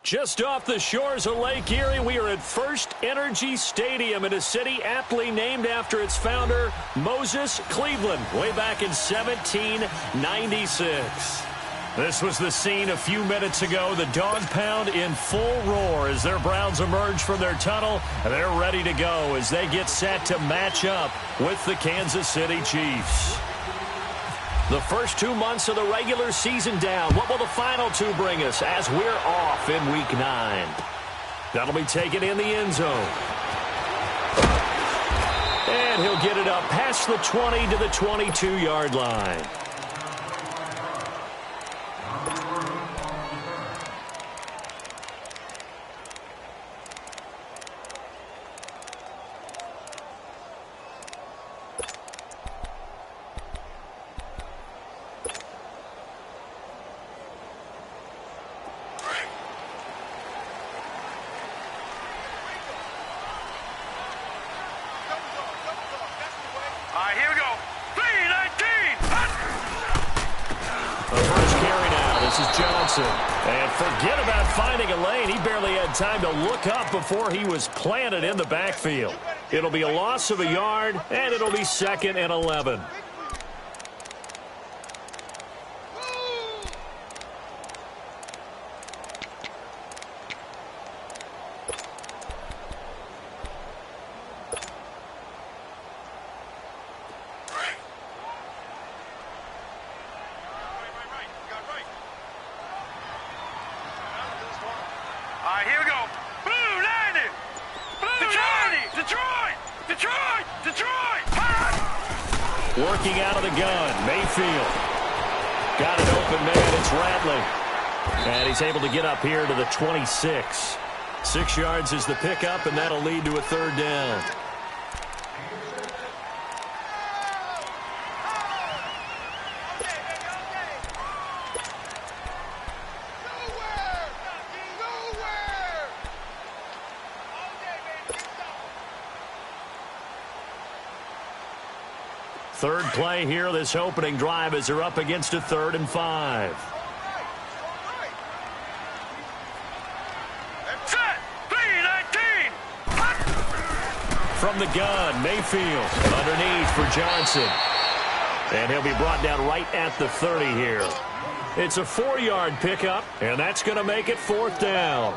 Just off the shores of Lake Erie, we are at First Energy Stadium in a city aptly named after its founder, Moses Cleveland, way back in 1796. This was the scene a few minutes ago. The dog pound in full roar as their Browns emerge from their tunnel. They're ready to go as they get set to match up with the Kansas City Chiefs. The first 2 months of the regular season down. What will the final two bring us as we're off in Week 9? That'll be taken in the end zone. And he'll get it up past the 20 to the 22-yard line. And forget about finding a lane. He barely had time to look up before he was planted in the backfield. It'll be a loss of a yard, and it'll be 2nd and 11. Working out of the gun, Mayfield. Got an open man, it's Ratley. And he's able to get up here to the 26. 6 yards is the pickup, and that'll lead to a 3rd down. Third play here, this opening drive, as they're up against a 3rd and 5. Set! 3-19! From the gun, Mayfield underneath for Johnson. And he'll be brought down right at the 30 here. It's a 4-yard pickup, and that's going to make it 4th down.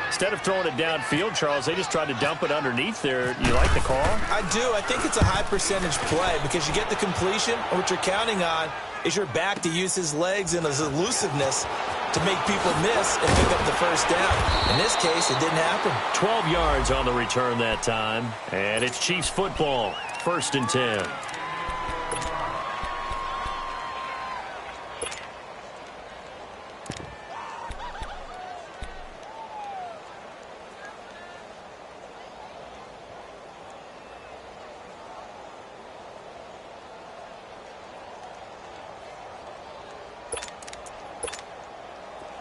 Instead of throwing it downfield, Charles, they just tried to dump it underneath there. You like the call? I do. I think it's a high-percentage play because you get the completion, and what you're counting on is your back to use his legs and his elusiveness to make people miss and pick up the 1st down. In this case, it didn't happen. 12 yards on the return that time, and it's Chiefs football, 1st and 10.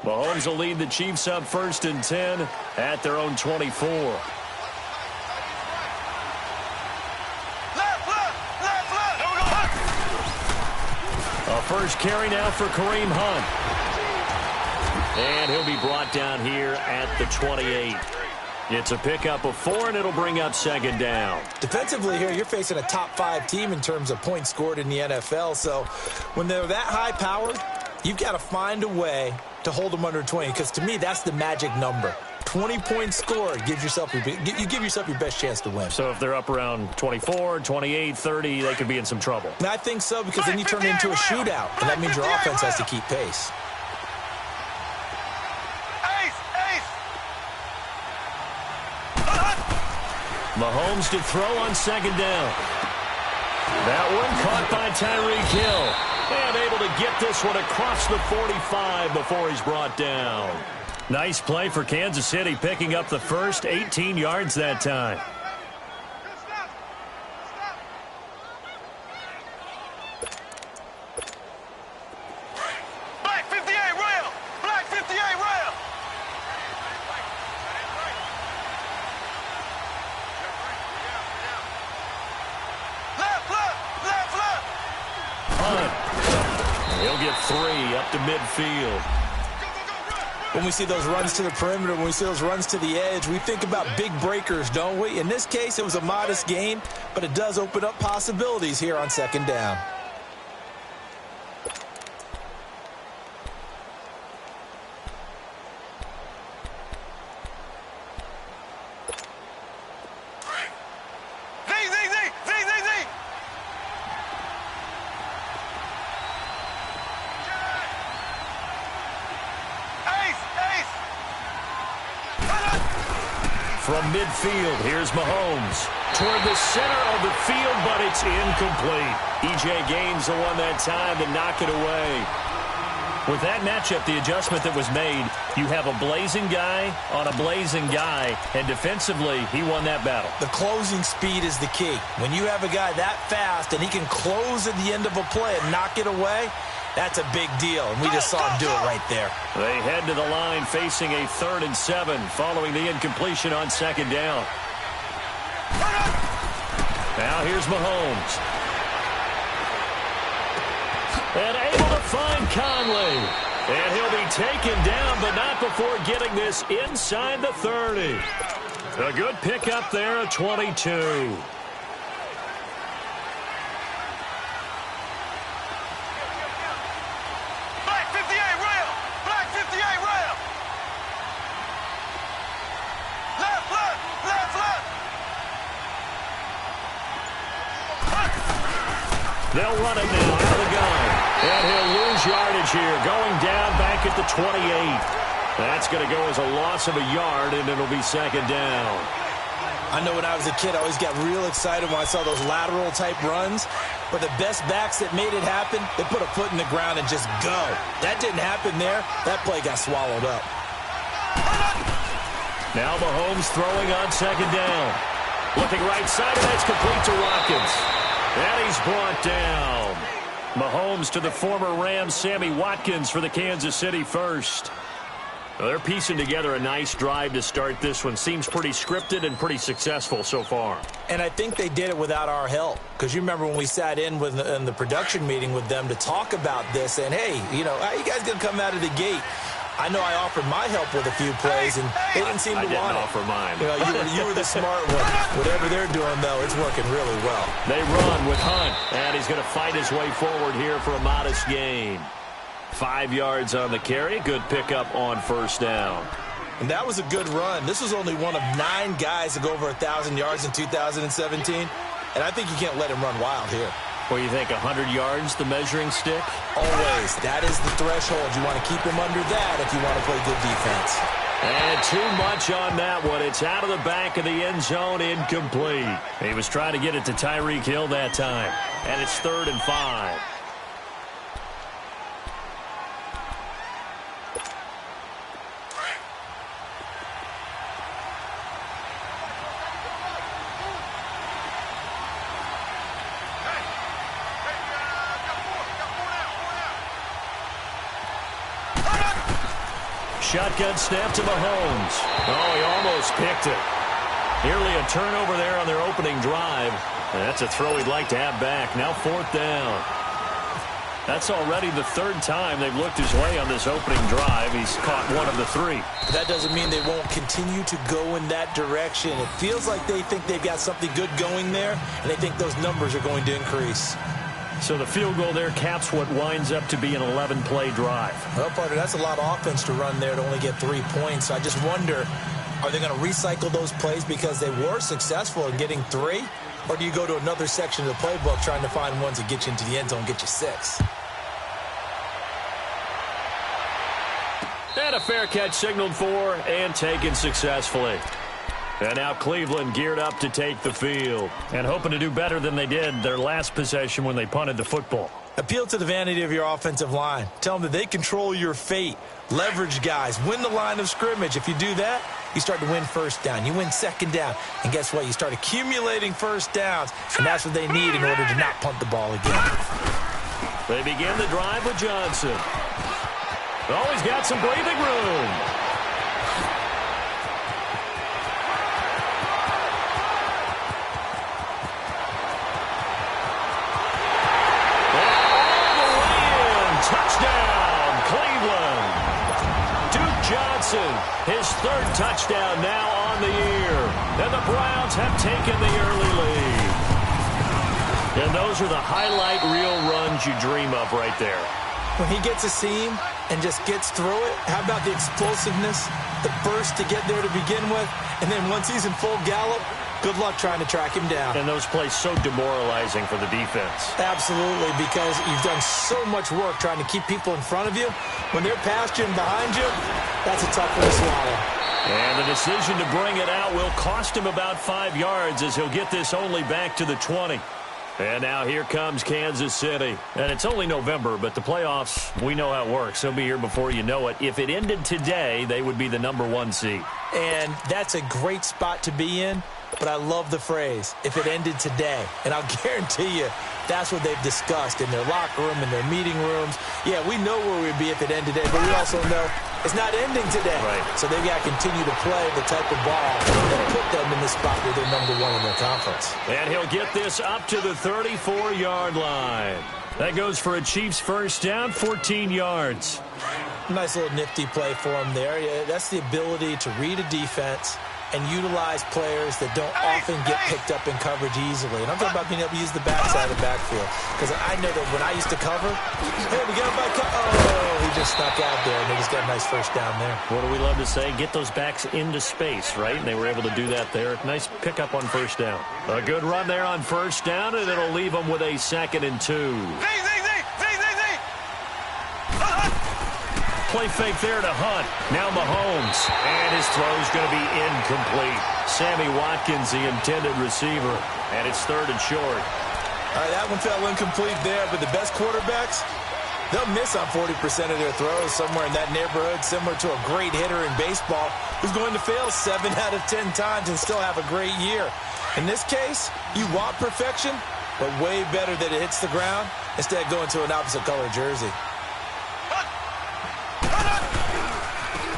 Mahomes will lead the Chiefs up 1st and 10 at their own 24. A first carry now for Kareem Hunt. And he'll be brought down here at the 28. It's a pickup of 4, and it'll bring up 2nd down. Defensively here, you're facing a top-5 team in terms of points scored in the NFL. So when they're that high-powered, you've got to find a way to hold them under 20, because to me, that's the magic number. 20 points scored, you give yourself your best chance to win. So if they're up around 24, 28, 30, they could be in some trouble. And I think so, because then you turn it into a shootout, and that means your offense has to keep pace. Mahomes to throw on 2nd down. That one caught by Tyreek Hill. And able to get this one across the 45 before he's brought down. Nice play for Kansas City, picking up the first 18 yards that time. Black 58 rail! Black 58 rail! Left, left, left, left! Hunt. He'll get 3 up to midfield. When we see those runs to the perimeter, when we see those runs to the edge, we think about big breakers, don't we? In this case, it was a modest gain, but it does open up possibilities here on second down. From midfield, here's Mahomes. Toward the center of the field, but it's incomplete. E.J. Gaines the one that time to knock it away. With that matchup, the adjustment that was made, you have a blazing guy on a blazing guy, and defensively, he won that battle. The closing speed is the key. When you have a guy that fast and he can close at the end of a play and knock it away, that's a big deal, and we just saw him do it right there. They head to the line facing a 3rd and 7 following the incompletion on second down. Now here's Mahomes. And able to find Conley. And he'll be taken down, but not before getting this inside the 30. A good pickup there at 22. They'll run it now out of the gun. And he'll lose yardage here, going down back at the 28. That's going to go as a loss of a yard, and it'll be second down. I know when I was a kid, I always got real excited when I saw those lateral-type runs. But the best backs that made it happen, they put a foot in the ground and just go. That didn't happen there. That play got swallowed up. Now Mahomes throwing on second down. Looking right side, and that's complete to Watkins. And he's brought down. Mahomes to the former Rams, Sammy Watkins for the Kansas City first. Well, they're piecing together a nice drive to start this one. Seems pretty scripted and pretty successful so far. And I think they did it without our help. Because you remember when we sat in the production meeting with them to talk about this, and hey, you know, how you guys going to come out of the gate? I know I offered my help with a few plays, and they didn't seem to want it. I didn't offer mine. You know, you were the smart one. Whatever they're doing, though, it's working really well. They run with Hunt, and he's going to fight his way forward here for a modest gain. 5 yards on the carry. Good pickup on first down. And that was a good run. This was only one of 9 guys to go over 1,000 yards in 2017, and I think you can't let him run wild here. Well, you think 100 yards, the measuring stick? Always. That is the threshold. You want to keep him under that if you want to play good defense. And too much on that one. It's out of the back of the end zone, incomplete. He was trying to get it to Tyreek Hill that time. And it's 3rd and 5. Shotgun snap to Mahomes. Oh, he almost picked it. Nearly a turnover there on their opening drive. And that's a throw he'd like to have back. Now 4th down. That's already the 3rd time they've looked his way on this opening drive. He's caught 1 of the 3. That doesn't mean they won't continue to go in that direction. It feels like they think they've got something good going there, and they think those numbers are going to increase. So the field goal there caps what winds up to be an 11-play drive. Well, partner, that's a lot of offense to run there to only get 3 points. So I just wonder, are they going to recycle those plays because they were successful in getting 3? Or do you go to another section of the playbook trying to find ones that get you into the end zone, get you 6? And a fair catch signaled for and taken successfully. And now Cleveland geared up to take the field and hoping to do better than they did their last possession when they punted the football. Appeal to the vanity of your offensive line. Tell them that they control your fate. Leverage guys. Win the line of scrimmage. If you do that, you start to win first down. You win second down. And guess what? You start accumulating first downs. And that's what they need in order to not punt the ball again. They begin the drive with Johnson. Oh, he's got some breathing room. Touchdown, Cleveland. Duke Johnson His third touchdown now on the year. And the Browns have taken the early lead. And those are the highlight reel runs you dream of right there. When he gets a seam and just gets through it, how about the explosiveness, the burst to get there to begin with, and then once he's in full gallop, good luck trying to track him down. And those plays so demoralizing for the defense. Absolutely, because you've done so much work trying to keep people in front of you. When they're past you and behind you, that's a tough one to swallow. And the decision to bring it out will cost him about 5 yards as he'll get this only back to the 20. And now here comes Kansas City. And it's only November, but the playoffs, we know how it works. They'll be here before you know it. If it ended today, they would be the #1 seed. And that's a great spot to be in. But I love the phrase, if it ended today. And I'll guarantee you, that's what they've discussed in their locker room, in their meeting rooms. Yeah, we know where we'd be if it ended today, but we also know it's not ending today. Right. So they've got to continue to play the type of ball that put them in the spot where they're #1 in their conference. And he'll get this up to the 34-yard line. That goes for a Chiefs first down, 14 yards. Nice little nifty play for him there. Yeah, that's the ability to read a defense and utilize players that don't often get picked up in coverage easily. And I'm talking about being able to use the backside of the backfield. Because I know that when I used to cover, hey, we got him by oh, he just snuck out there, and they just got a nice first down there. What do we love to say? Get those backs into space, right? And they were able to do that there. Nice pickup on first down. A good run there on first down, and it'll leave them with a 2nd and 2. Play fake there to Hunt. Now Mahomes. And his throw's going to be incomplete. Sammy Watkins, the intended receiver. And it's 3rd and short. All right, that one fell incomplete there, but the best quarterbacks, they'll miss on 40% of their throws, somewhere in that neighborhood, similar to a great hitter in baseball who's going to fail 7 out of 10 times and still have a great year. In this case, you want perfection, but way better that it hits the ground instead of going to an opposite color jersey.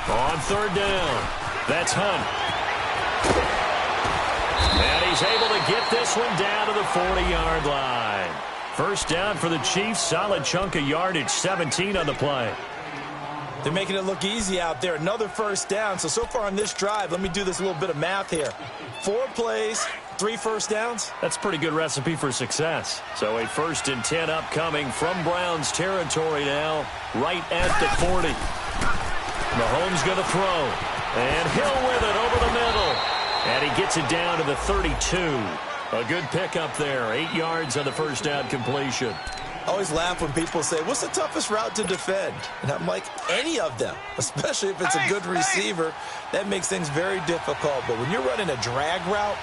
On 3rd down, that's Hunt. And he's able to get this one down to the 40-yard line. First down for the Chiefs, solid chunk of yardage, 17 on the play. They're making it look easy out there. Another first down. So far on this drive, let me do this little bit of math here. 4 plays, 3 first downs. That's a pretty good recipe for success. So a 1st and 10 upcoming from Browns territory now, right at the 40. Mahomes going to throw. And Hill with it over the middle. And he gets it down to the 32. A good pickup there. 8 yards on the first down completion. I always laugh when people say, what's the toughest route to defend? And I'm like, any of them, especially if it's a good receiver. That makes things very difficult. But when you're running a drag route,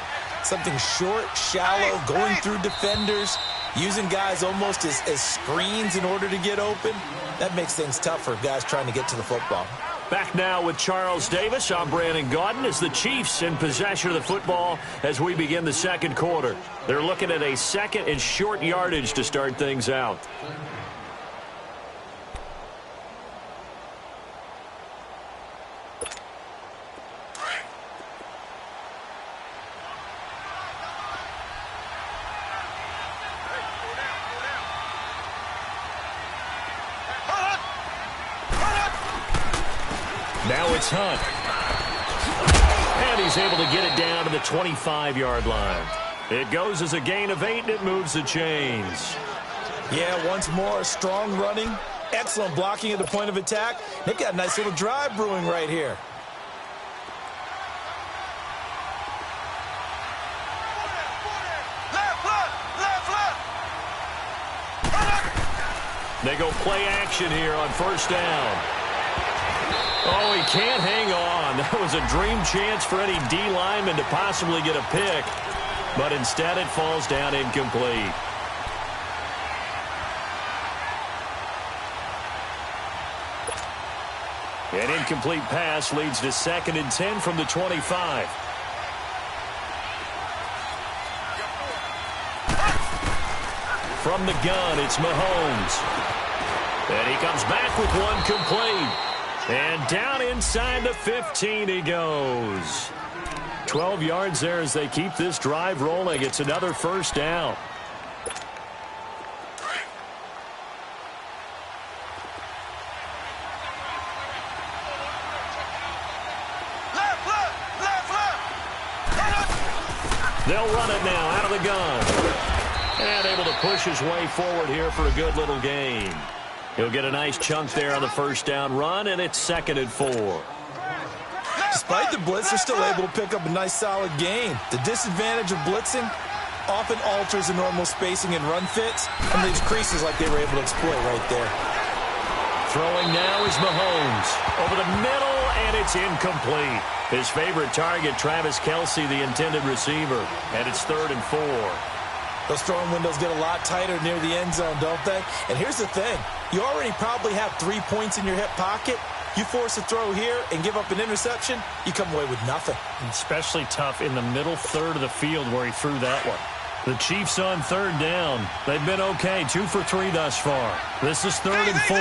something short, shallow, going through defenders, using guys almost as screens in order to get open, that makes things tough for guys trying to get to the football. Back now with Charles Davis. I'm Brandon Gaudin as the Chiefs in possession of the football as we begin the second quarter. They're looking at a 2nd and short yardage to start things out. Now it's Hunt. And he's able to get it down to the 25-yard line. It goes as a gain of 8, and it moves the chains. Yeah, once more, strong running, excellent blocking at the point of attack. They've got a nice little drive brewing right here. They go play action here on first down. Oh, he can't hang on. That was a dream chance for any D lineman to possibly get a pick. But instead it falls down incomplete. An incomplete pass leads to 2nd and 10 from the 25. From the gun, it's Mahomes. And he comes back with one complete. And down inside the 15 he goes. 12 yards there as they keep this drive rolling. It's another first down. They'll run it now out of the gun. And able to push his way forward here for a good little gain. He'll get a nice chunk there on the first down run, and it's 2nd and 4. Despite the blitz, they're still able to pick up a nice solid gain. The disadvantage of blitzing often alters the normal spacing and run fits and leaves creases like they were able to exploit right there. Throwing now is Mahomes. Over the middle, and it's incomplete. His favorite target, Travis Kelce, the intended receiver. And it's 3rd and 4. Those throwing windows get a lot tighter near the end zone, don't they? And here's the thing. You already probably have 3 points in your hip pocket. You force a throw here and give up an interception, you come away with nothing. Especially tough in the middle third of the field where he threw that one. The Chiefs on 3rd down. They've been okay, 2 for 3 thus far. This is 3rd and 4.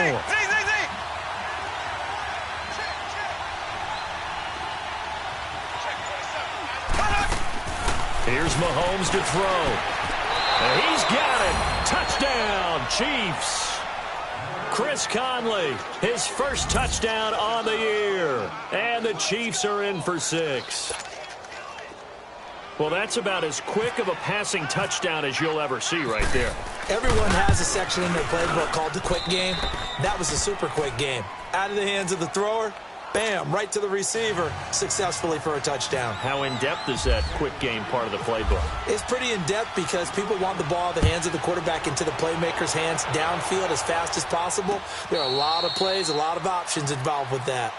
Here's Mahomes to throw. And he's got it. Touchdown, Chiefs. Chris Conley, his first touchdown on the year. And the Chiefs are in for 6. Well, that's about as quick of a passing touchdown as you'll ever see right there. Everyone has a section in their playbook called the quick game. That was a super quick game. Out of the hands of the thrower, bam, right to the receiver, successfully for a touchdown. How in-depth is that quick game part of the playbook? It's pretty in-depth because people want the ball out of the hands of the quarterback into the playmaker's hands downfield as fast as possible. There are a lot of plays, a lot of options involved with that.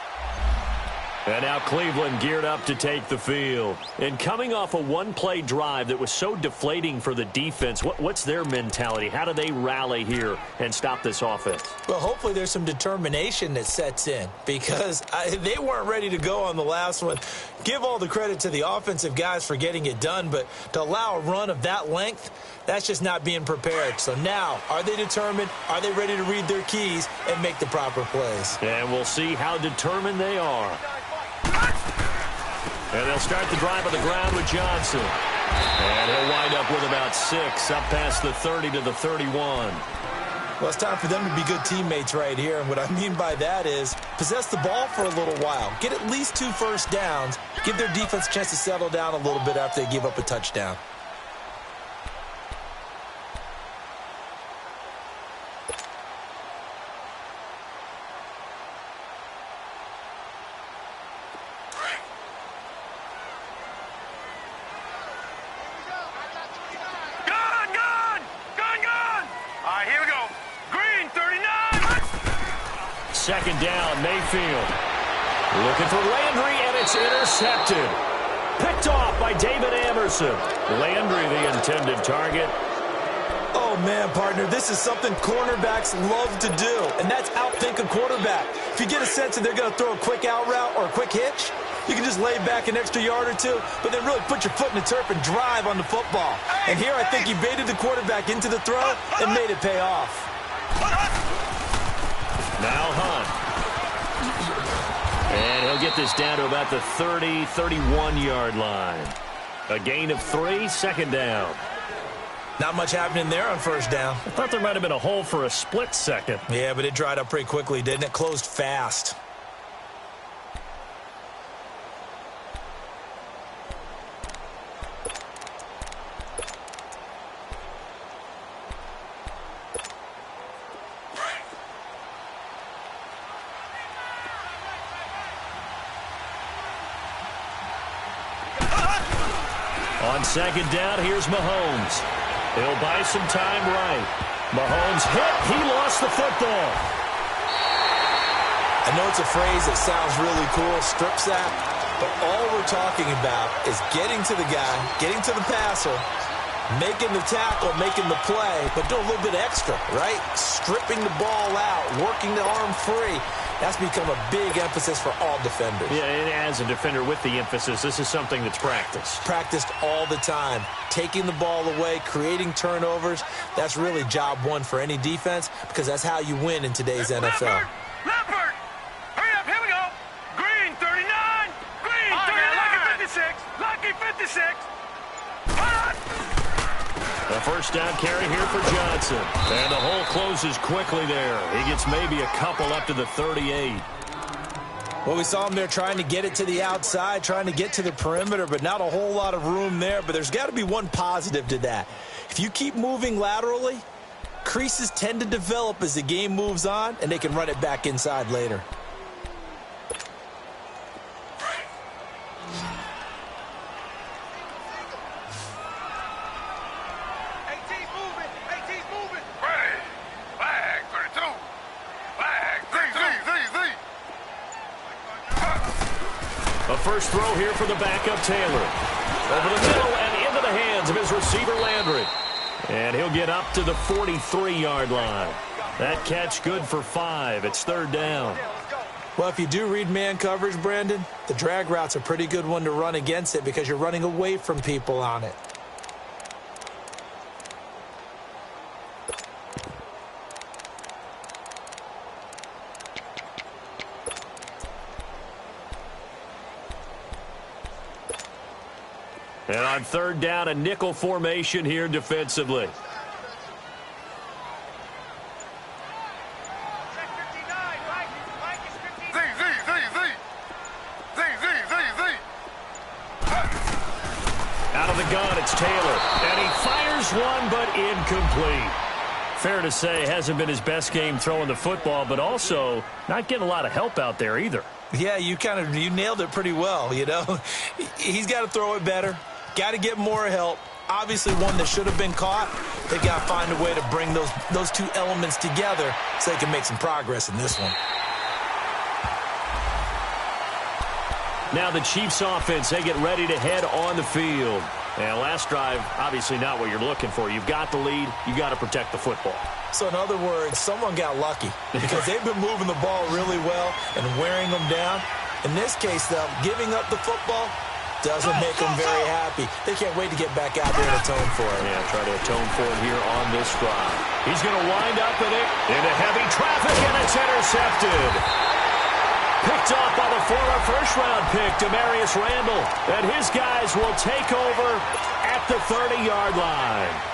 And now Cleveland geared up to take the field. And coming off a one-play drive that was so deflating for the defense, what's their mentality? How do they rally here and stop this offense? Well, hopefully there's some determination that sets in because they weren't ready to go on the last one. Give all the credit to the offensive guys for getting it done, but to allow a run of that length, that's just not being prepared. So now, are they determined? Are they ready to read their keys and make the proper plays? And we'll see how determined they are. And they'll start the drive on the ground with Johnson. And he'll wind up with about 6, up past the 30 to the 31. Well, it's time for them to be good teammates right here. And what I mean by that is possess the ball for a little while. Get at least 2 first downs. Give their defense a chance to settle down a little bit after they give up a touchdown. Second down, Mayfield. Looking for Landry, and it's intercepted. Picked off by David Anderson. Landry, the intended target. Oh, man, partner, this is something cornerbacks love to do, and that's outthink a quarterback. If you get a sense that they're going to throw a quick out route or a quick hitch, you can just lay back an extra yard or 2, but then really put your foot in the turf and drive on the football. And here I think he baited the quarterback into the throw and made it pay off. Now Hunt. And he'll get this down to about the 30, 31-yard line. A gain of 3, second down. Not much happening there on first down. I thought there might have been a hole for a split second. Yeah, but it dried up pretty quickly, didn't it? Closed fast. On second down, here's Mahomes. He'll buy some time right. Mahomes hit. He lost the football. I know it's a phrase that sounds really cool, strip sack, but all we're talking about is getting to the guy, getting to the passer, making the tackle, making the play, but do a little bit extra, right? Stripping the ball out, working the arm free. That's become a big emphasis for all defenders. Yeah, and as a defender with the emphasis, this is something that's practiced. Practiced all the time. Taking the ball away, creating turnovers, that's really job one for any defense because that's how you win in today's NFL. Leopard! Hurry up, here we go! Green, 39! Green, 39! Lucky 56! Lucky 56! The first down carry here for Johnson. And the hole closes quickly there. He gets maybe a couple up to the 38. Well, we saw him there trying to get it to the outside, trying to get to the perimeter, but not a whole lot of room there. But there's got to be one positive to that. If you keep moving laterally, creases tend to develop as the game moves on, and they can run it back inside later. A first throw here for the backup Taylor. Over the middle and into the hands of his receiver Landry. And he'll get up to the 43-yard line. That catch good for 5. It's third down. Well, if you do read man coverage, Brandon, the drag route's a pretty good one to run against it because you're running away from people on it. And on third down, a nickel formation here defensively. Out of the gun, it's Taylor. And he fires one, but incomplete. Fair to say, hasn't been his best game throwing the football, but also not getting a lot of help out there either. Yeah, you nailed it pretty well, you know. He's got to throw it better. Got to get more help. Obviously one that should have been caught. They got to find a way to bring those two elements together so they can make some progress in this one. Now the Chiefs offense, they get ready to head on the field. And last drive, obviously not what you're looking for. You've got the lead. You've got to protect the football. So in other words, someone got lucky because they've been moving the ball really well and wearing them down. In this case, though, giving up the football doesn't make them very happy. They can't wait to get back out there and atone for it. Yeah, try to atone for it here on this drive. He's going to wind up in it into heavy traffic, and it's intercepted. Picked off by the former first-round pick, Demarius Randall. And his guys will take over at the 30-yard line.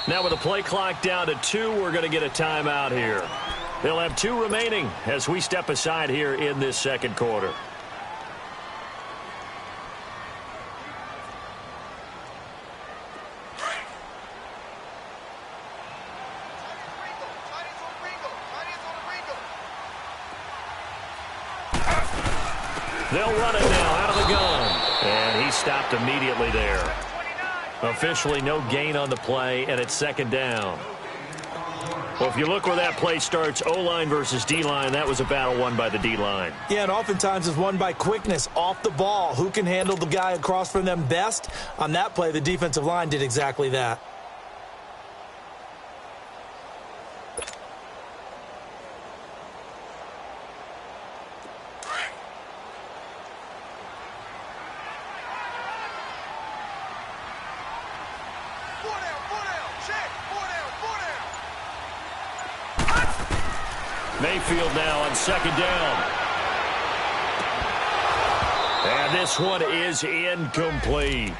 Now with the play clock down to 2, we're going to get a timeout here. They'll have 2 remaining as we step aside here in this second quarter. They'll run it now out of the gun. And he stopped immediately there. Officially no gain on the play, and it's second down. Well, if you look where that play starts, O-line versus D-line, that was a battle won by the D-line. Yeah, and oftentimes it's won by quickness off the ball. Who can handle the guy across from them best? On that play, the defensive line did exactly that. Mayfield now on second down. And this one is incomplete.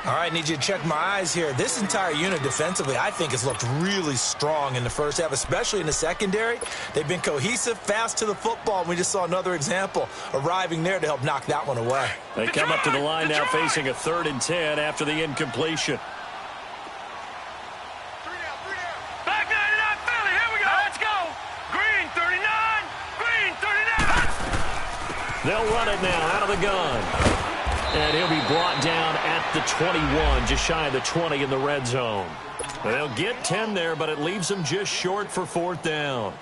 All right, need you to check my eyes here. This entire unit defensively, I think, has looked really strong in the first half, especially in the secondary. They've been cohesive, fast to the football, and we just saw another example arriving there to help knock that one away. They come up to the line now facing a 3rd and 10 after the incompletion. They'll run it now out of the gun. And he'll be brought down at the 21, just shy of the 20 in the red zone. They'll get 10 there, but it leaves them just short for 4th down.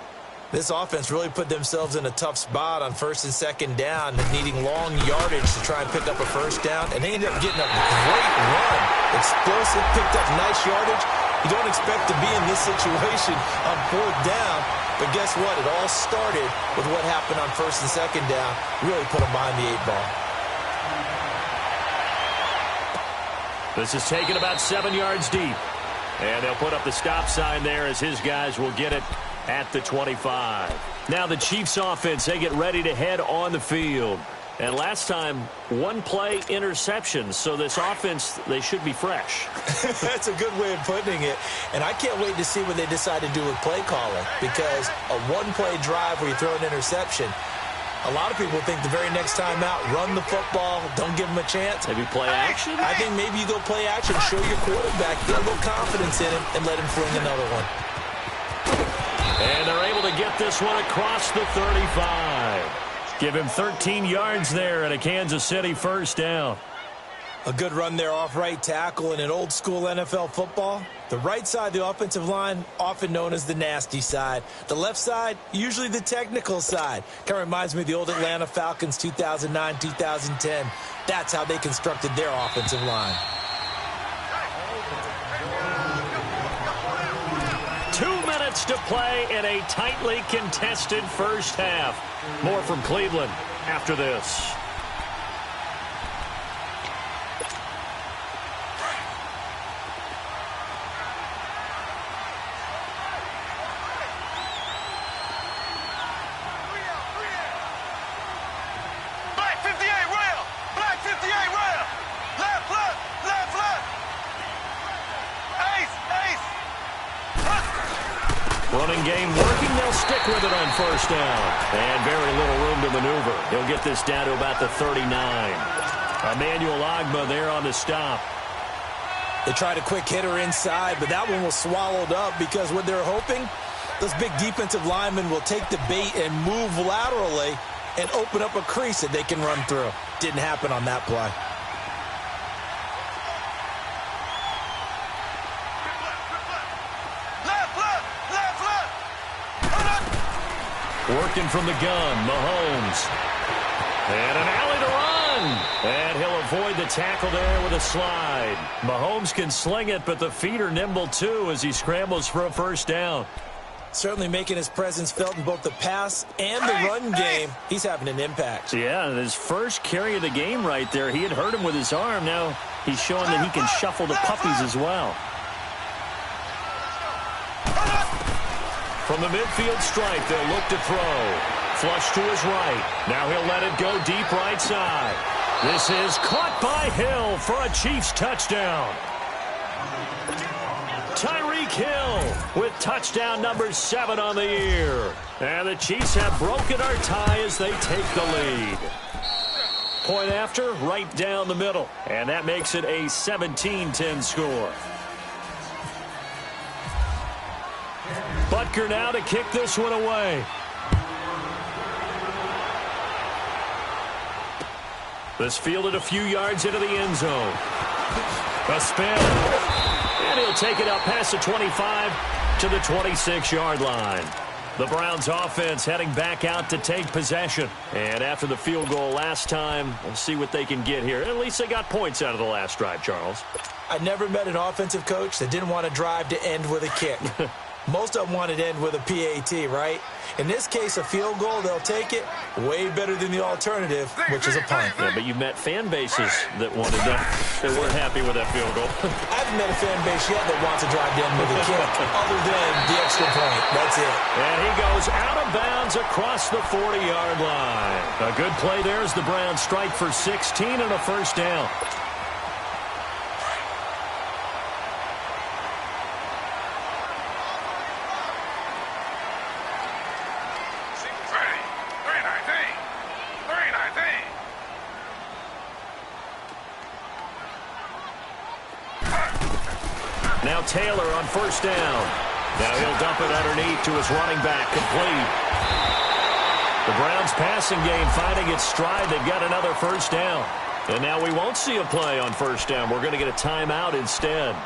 This offense really put themselves in a tough spot on 1st and 2nd down, needing long yardage to try and pick up a 1st down. And they ended up getting a great run. Explosive, picked up nice yardage. You don't expect to be in this situation on 4th down, but guess what? It all started with what happened on 1st and 2nd down. Really put them behind the 8 ball. This is taken about 7 yards deep. And they'll put up the stop sign there as his guys will get it at the 25. Now the Chiefs offense, they get ready to head on the field. And last time, 1-play interception. So this offense, they should be fresh. That's a good way of putting it. And I can't wait to see what they decide to do with play calling. Because a 1-play drive where you throw an interception, a lot of people think the very next time out, run the football, don't give them a chance. Maybe play action? I think maybe you go play action, show your quarterback, get a little confidence in him, and let him fling another one. And they're able to get this one across the 35. Give him 13 yards there and a Kansas City 1st down. A good run there off right tackle in an old-school NFL football. The right side of the offensive line, often known as the nasty side. The left side, usually the technical side. Kind of reminds me of the old Atlanta Falcons 2009-2010. That's how they constructed their offensive line. 2 minutes to play in a tightly contested first half. More from Cleveland after this. Running game working. They'll stick with it on 1st down. And very little room to maneuver. He'll get this down to about the 39. Emmanuel Ogbah there on the stop. They tried a quick hitter inside, but that one was swallowed up because what they're hoping, those big defensive linemen will take the bait and move laterally and open up a crease that they can run through. Didn't happen on that play. Working from the gun, Mahomes. And an alley to run. And he'll avoid the tackle there with a slide. Mahomes can sling it, but the feet are nimble too as he scrambles for a 1st down. Certainly making his presence felt in both the pass and the run game. He's having an impact. Yeah, his first carry of the game right there, he had hurt him with his arm. Now he's showing that he can shuffle the puppies as well. From the midfield stripe, they'll look to throw. Flush to his right. Now he'll let it go deep right side. This is caught by Hill for a Chiefs touchdown. Tyreek Hill with touchdown number 7 on the year. And the Chiefs have broken our tie as they take the lead. Point after, right down the middle. And that makes it a 17-10 score. Butker now to kick this one away. This fielded a few yards into the end zone. A spin. And he'll take it up past the 25 to the 26-yard line. The Browns offense heading back out to take possession. And after the field goal last time, we'll see what they can get here. At least they got points out of the last drive, Charles. I never met an offensive coach that didn't want to drive to end with a kick. Most of them wanted to end with a PAT, right? In this case, a field goal, they'll take it. Way better than the alternative, which is a punt. Yeah, but you've met fan bases that wanted that, that weren't happy with that field goal. I haven't met a fan base yet that wants to drive to end with a kick, other than the extra point. That's it. And he goes out of bounds across the 40-yard line. A good play there as the Browns strike for 16 and a 1st down. Now Taylor on 1st down. Now he'll dump it underneath to his running back, complete. The Browns passing game finding its stride. They've got another 1st down. And now we won't see a play on 1st down. We're going to get a timeout instead,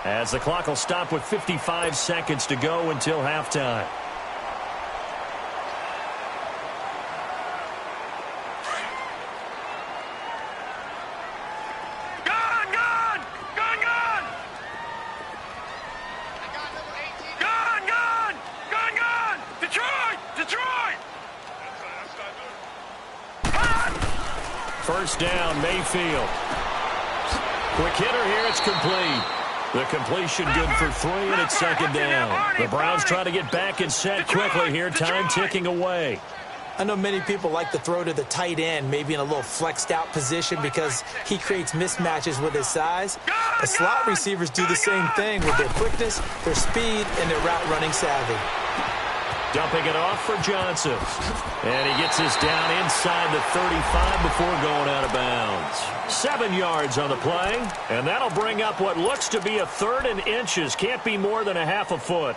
as the clock will stop with 55 seconds to go until halftime. First down, Mayfield. Quick hitter here, it's complete. The completion good for 3, and it's second down. The Browns try to get back and set quickly here, time ticking away. I know many people like to throw to the tight end, maybe in a little flexed out position because he creates mismatches with his size. The slot receivers do the same thing with their quickness, their speed, and their route running savvy. Dumping it off for Johnson. And he gets this down inside the 35 before going out of bounds. 7 yards on the play, and that'll bring up what looks to be a 3rd and inches. Can't be more than a half a foot.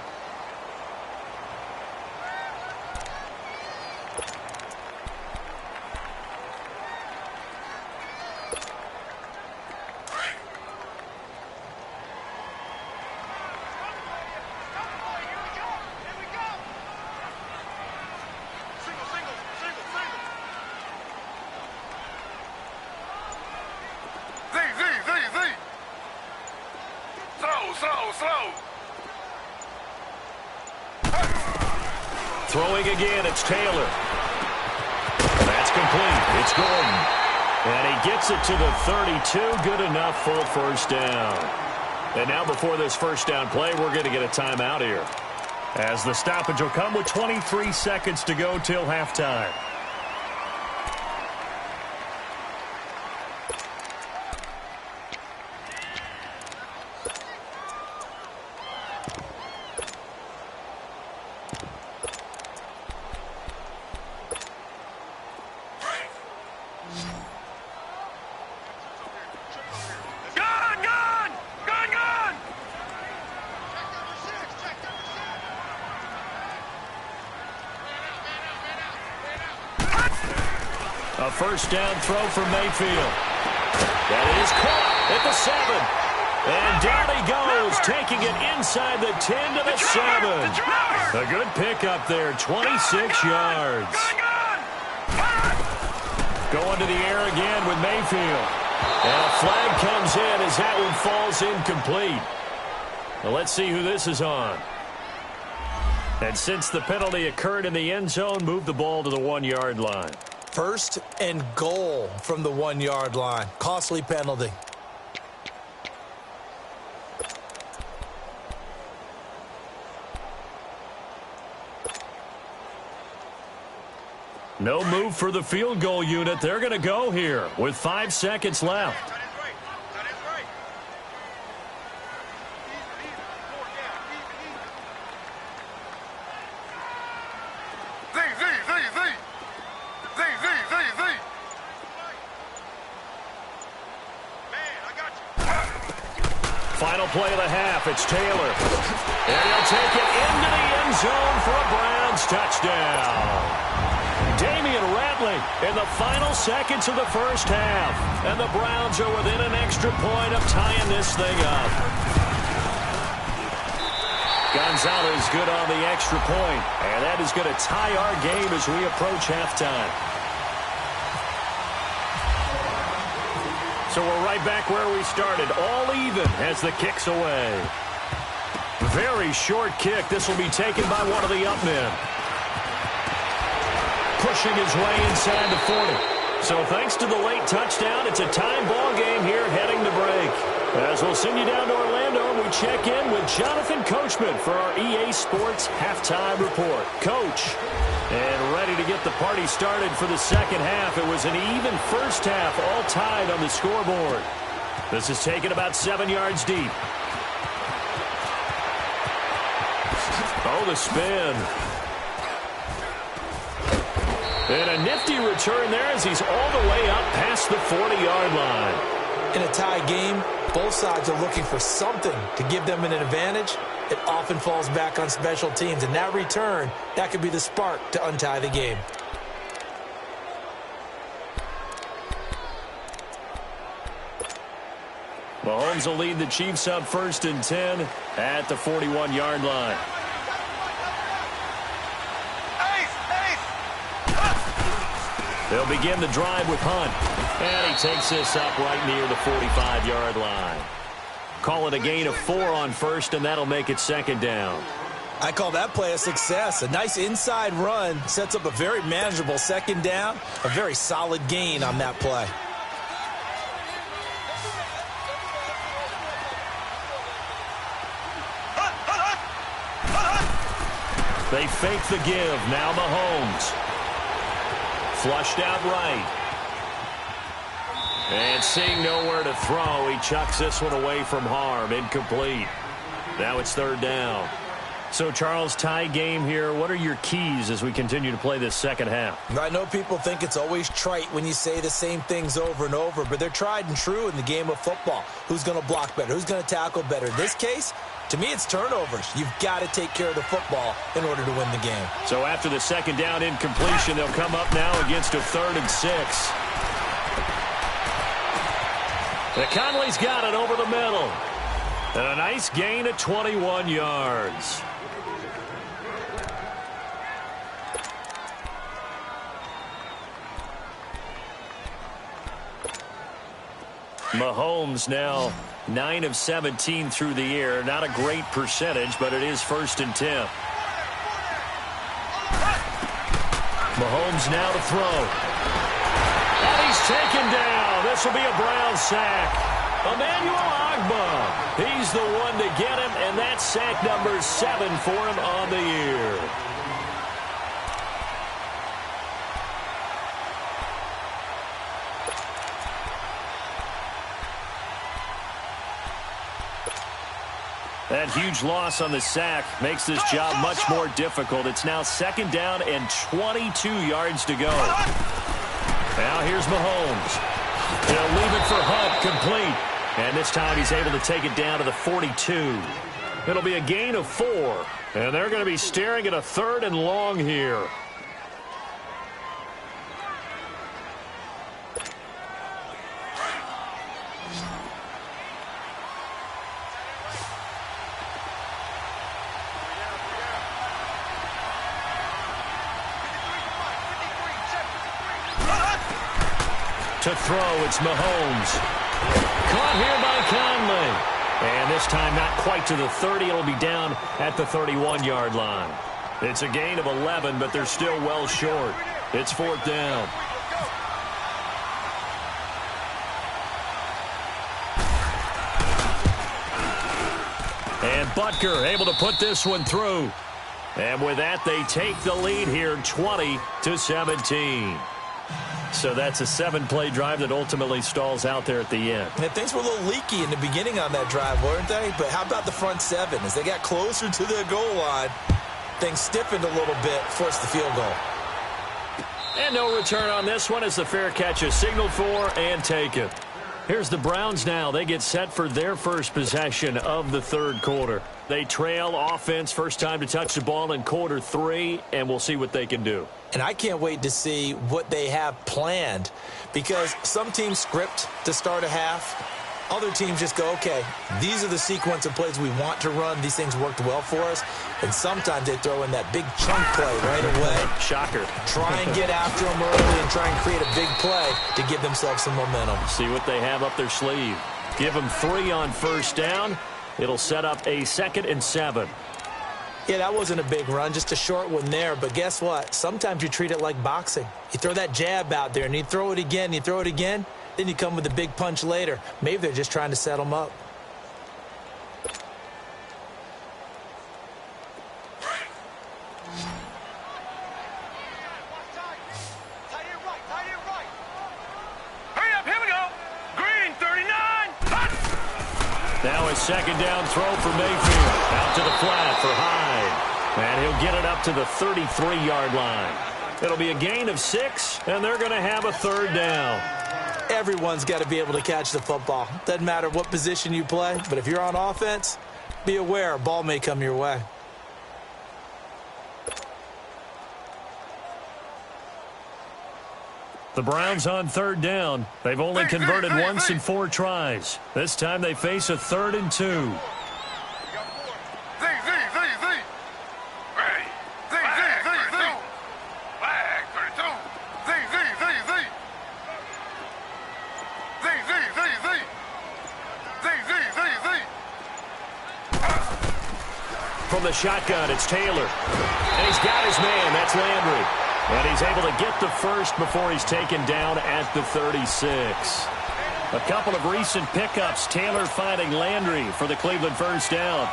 Throwing again, it's Taylor. That's complete. It's Gordon. And he gets it to the 32. Good enough for a first down. And now before this first down play, we're going to get a timeout here, as the stoppage will come with 23 seconds to go till halftime. A first down throw for Mayfield. That is caught at the 7. And down he goes, taking it inside the 10 to the 7. A good pickup there, 26 yards. Going to the air again with Mayfield. And a flag comes in as that one falls incomplete. Well, let's see who this is on. And since the penalty occurred in the end zone, move the ball to the 1-yard line. 1st and goal from the 1-yard line. Costly penalty. No move for the field goal unit. They're going to go here with 5 seconds left. Final play of the half, it's Taylor. And he'll take it into the end zone for a Browns touchdown. Damian Ratley in the final seconds of the first half. And the Browns are within an extra point of tying this thing up. Gonzalez good on the extra point. And that is going to tie our game as we approach halftime. So we're right back where we started, all even as the kick's away. Very short kick. This will be taken by one of the up men. Pushing his way inside the 40. So thanks to the late touchdown, it's a time ball game here heading to break. As we'll send you down to Orlando, we check in with Jonathan Coachman for our EA Sports Halftime Report. Coach. And ready to get the party started for the second half. It was an even first half, all tied on the scoreboard. This is taken about 7 yards deep. Oh, the spin. And a nifty return there as he's all the way up past the 40-yard line. In a tie game, both sides are looking for something to give them an advantage. It often falls back on special teams, and that return, that could be the spark to untie the game. Mahomes will lead the Chiefs up 1st and 10 at the 41-yard line. They'll begin the drive with Hunt. And he takes this up right near the 45-yard line. Call it a gain of 4 on 1st, and that'll make it 2nd down. I call that play a success. A nice inside run sets up a very manageable second down, a very solid gain on that play. They fake the give. Now Mahomes. Flushed out right. And seeing nowhere to throw, he chucks this one away from harm. Incomplete. Now it's third down. So, Charles, tie game here. What are your keys as we continue to play this second half? I know people think it's always trite when you say the same things over and over, but they're tried and true in the game of football. Who's going to block better? Who's going to tackle better? In this case, to me, it's turnovers. You've got to take care of the football in order to win the game. So after the second down incompletion, they'll come up now against a 3rd and 6. Conley's got it over the middle. And a nice gain of 21 yards. Mahomes now 9 of 17 through the air. Not a great percentage, but it is 1st and 10. Mahomes now to throw. And he's taken down. This will be a Brown sack. Emmanuel Ogbah. He's the one to get him, and that's sack number 7 for him on the year. That huge loss on the sack makes this job much more difficult. It's now 2nd down and 22 yards to go. Now here's Mahomes. He'll leave it for Hunt, complete. And this time he's able to take it down to the 42. It'll be a gain of 4. And they're going to be staring at a 3rd and long here. To throw, it's Mahomes. Caught here by Conley. And this time not quite to the 30. It'll be down at the 31-yard line. It's a gain of 11, but they're still well short. It's 4th down. And Butker able to put this one through. And with that, they take the lead here 20-17. So that's a 7-play drive that ultimately stalls out there at the end. And things were a little leaky in the beginning on that drive, weren't they? But how about the front 7? As they got closer to the goal line, things stiffened a little bit, forced the field goal. And no return on this one as the fair catch is signaled for and taken. Here's the Browns now. They get set for their first possession of the 3rd quarter. They trail offense, first time to touch the ball in quarter 3, and we'll see what they can do. And I can't wait to see what they have planned, because some teams script to start a half. Other teams just go, okay, these are the sequence of plays we want to run. These things worked well for us. And sometimes they throw in that big chunk play right away. Shocker. Try and get after them early and try and create a big play to give themselves some momentum. See what they have up their sleeve. Give them 3 on first down. It'll set up a 2nd and 7. Yeah, that wasn't a big run, just a short one there. But guess what? Sometimes you treat it like boxing. You throw that jab out there, and you throw it again, you throw it again, then you come with a big punch later. Maybe they're just trying to set them up. Hurry up, here we go. Green, 39. Now a 2nd down throw for Mayfield. Out to the flat for Hyde. And he'll get it up to the 33-yard line. It'll be a gain of 6, and they're going to have a 3rd down. Everyone's got to be able to catch the football. Doesn't matter what position you play, but if you're on offense, be aware a ball may come your way. The Browns on 3rd down. They've only converted once in 4 tries. This time they face a 3rd and 2. from the shotgun. It's Taylor. And he's got his man. That's Landry. And he's able to get the first before he's taken down at the 36. A couple of recent pickups. Taylor finding Landry for the Cleveland first down.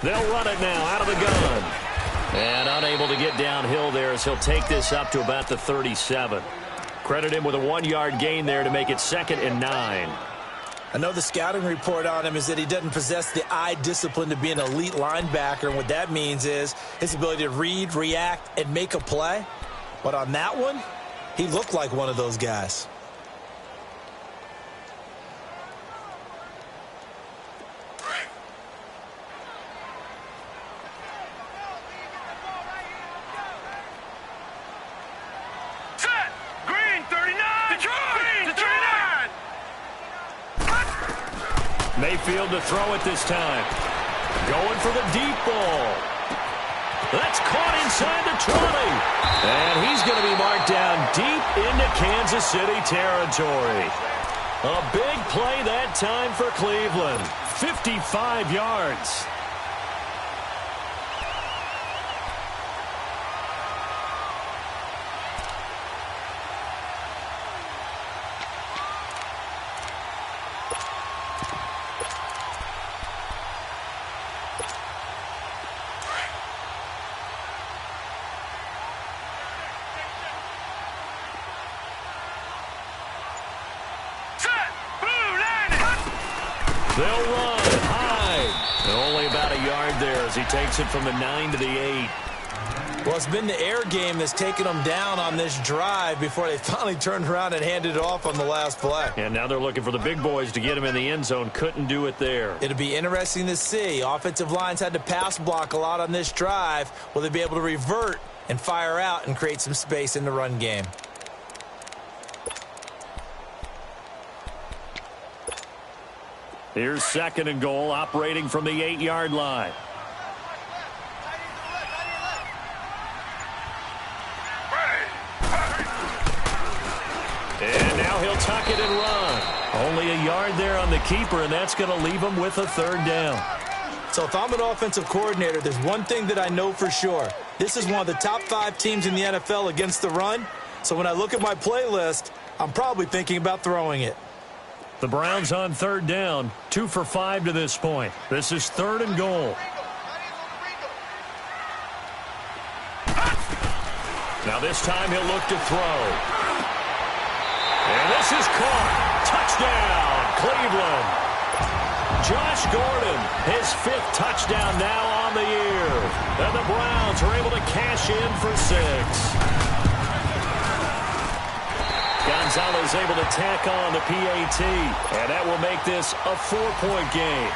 They'll run it now out of the gun. And unable to get downhill there as he'll take this up to about the 37. Credit him with a 1-yard gain there to make it 2nd and 9. I know the scouting report on him is that he doesn't possess the eye discipline to be an elite linebacker. And what that means is his ability to read, react, and make a play. But on that one, he looked like one of those guys. Mayfield to throw it this time. Going for the deep ball. That's caught inside the 20. And he's going to be marked down deep into Kansas City territory. A big play that time for Cleveland. 55 yards. They'll run high. And only about a yard there as he takes it from the 9 to the 8. Well, it's been the air game that's taken them down on this drive before they finally turned around and handed it off on the last play. And now they're looking for the big boys to get him in the end zone. Couldn't do it there. It'll be interesting to see. Offensive lines had to pass block a lot on this drive. Will they be able to revert and fire out and create some space in the run game? Here's 2nd and goal, operating from the 8-yard line. And now he'll tuck it and run. Only a yard there on the keeper, and that's going to leave him with a 3rd down. So if I'm an offensive coordinator, there's one thing that I know for sure. This is one of the top 5 teams in the NFL against the run. So when I look at my playlist, I'm probably thinking about throwing it. The Browns on 3rd down, 2 for 5 to this point. This is 3rd and goal. Now this time he'll look to throw. And this is caught. Touchdown, Cleveland. Josh Gordon, his 5th touchdown now on the year. And the Browns are able to cash in for 6. Gonzalez able to tack on the PAT, and that will make this a 4-point game.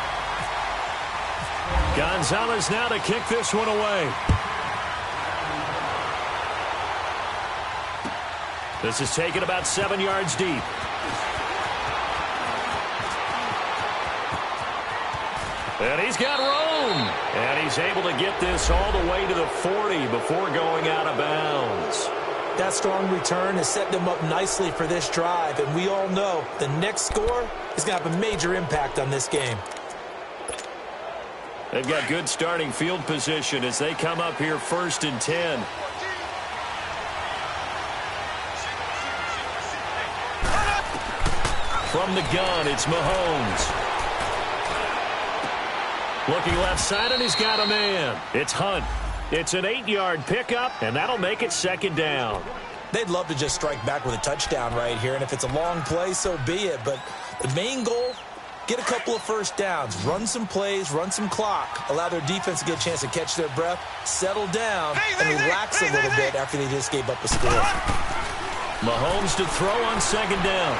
Gonzalez now to kick this one away. This is taken about 7 yards deep. And he's got room. And he's able to get this all the way to the 40 before going out of bounds. That strong return has set them up nicely for this drive, and we all know the next score is going to have a major impact on this game. They've got good starting field position as they come up here 1st and 10. From the gun, it's Mahomes. Looking left side, and he's got a man. It's Hunt. It's an 8-yard pickup, and that'll make it 2nd down. They'd love to just strike back with a touchdown right here, and if it's a long play, so be it. But the main goal, get a couple of first downs, run some plays, run some clock, allow their defense to get a chance to catch their breath, settle down, and relax a little bit after they just gave up a score. Mahomes to throw on 2nd down.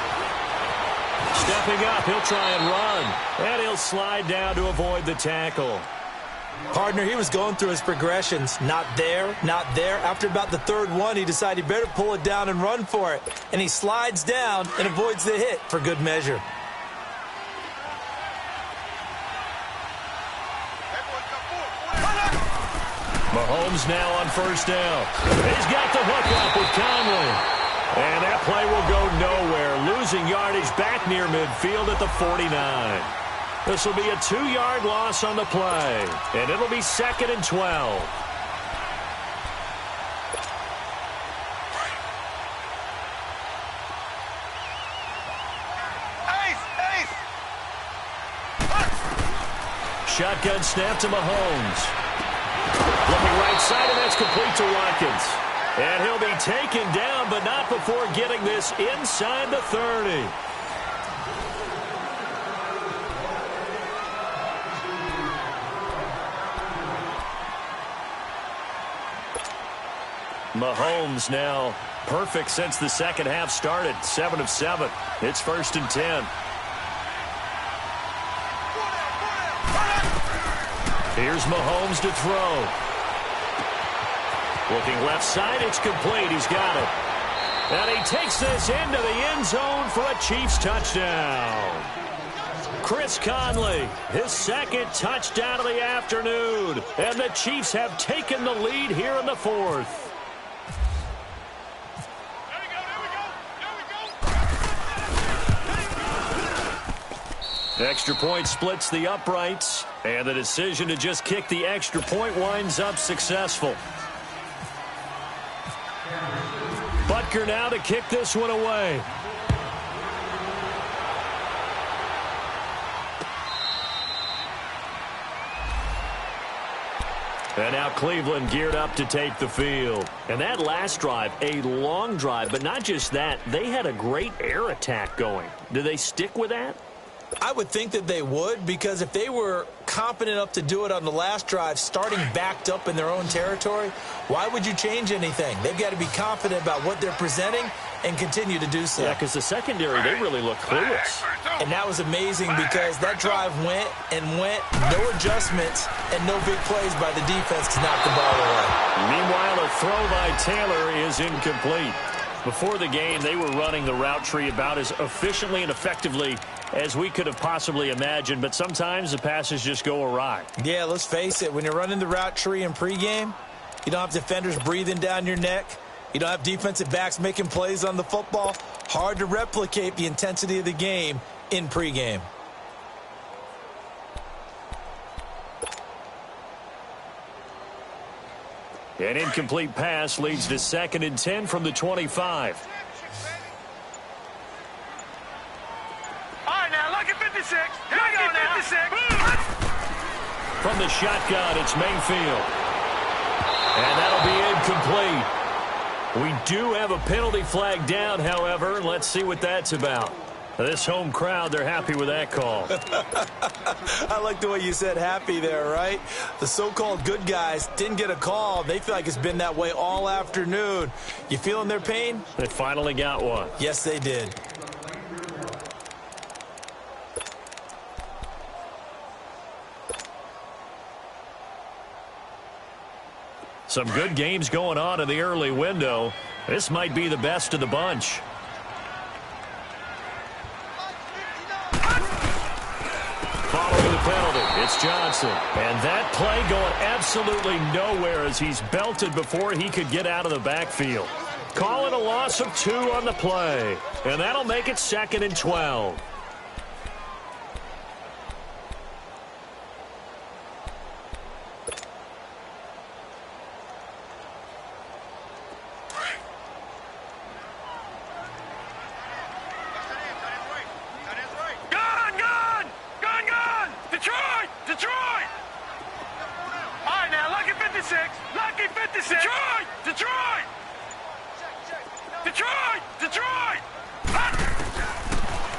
Stepping up, he'll try and run, and he'll slide down to avoid the tackle. Partner, he was going through his progressions. Not there, not there. After about the 3rd one, he decided he better pull it down and run for it. And he slides down and avoids the hit for good measure. Mahomes now on first down. He's got the hook up with Conley. And that play will go nowhere, losing yardage back near midfield at the 49. This will be a 2-yard loss on the play, and it'll be 2nd and 12. Shotgun snap to Mahomes. Looking right side, and that's complete to Watkins. And he'll be taken down, but not before getting this inside the 30. Mahomes now perfect since the second half started. 7 of 7. It's 1st and 10. Here's Mahomes to throw. Looking left side, it's complete. He's got it. And he takes this into the end zone for a Chiefs touchdown. Chris Conley, his second touchdown of the afternoon. And the Chiefs have taken the lead here in the 4th. Extra point splits the uprights, and the decision to just kick the extra point winds up successful. Butker now to kick this one away. And now Cleveland geared up to take the field. And that last drive, a long drive, but not just that, they had a great air attack going. Do they stick with that? I would think that they would, because if they were competent enough to do it on the last drive, starting backed up in their own territory, why would you change anything? They've got to be confident about what they're presenting and continue to do so. Yeah, because the secondary, they really look clueless. And that was amazing because that drive went and went, no adjustments, and no big plays by the defense to knock the ball away. Meanwhile, a throw by Taylor is incomplete. Before the game, they were running the route tree about as efficiently and effectively as we could have possibly imagined, but sometimes the passes just go awry. Yeah, let's face it. When you're running the route tree in pregame, you don't have defenders breathing down your neck. You don't have defensive backs making plays on the football. Hard to replicate the intensity of the game in pregame. An incomplete pass leads to 2nd and 10 from the 25. All right, now, lucky 56. Here we go now. 56. From the shotgun, it's Mayfield. And that'll be incomplete. We do have a penalty flag down, however. Let's see what that's about. This home crowd, they're happy with that call. I like the way you said happy there, right? The so-called good guys didn't get a call. They feel like it's been that way all afternoon. You feeling their pain? They finally got one. Yes, they did. Some good games going on in the early window. This might be the best of the bunch. Following the penalty, it's Johnson. And that play going absolutely nowhere as he's belted before he could get out of the backfield. Call it a loss of 2 on the play. And that'll make it 2nd and 12.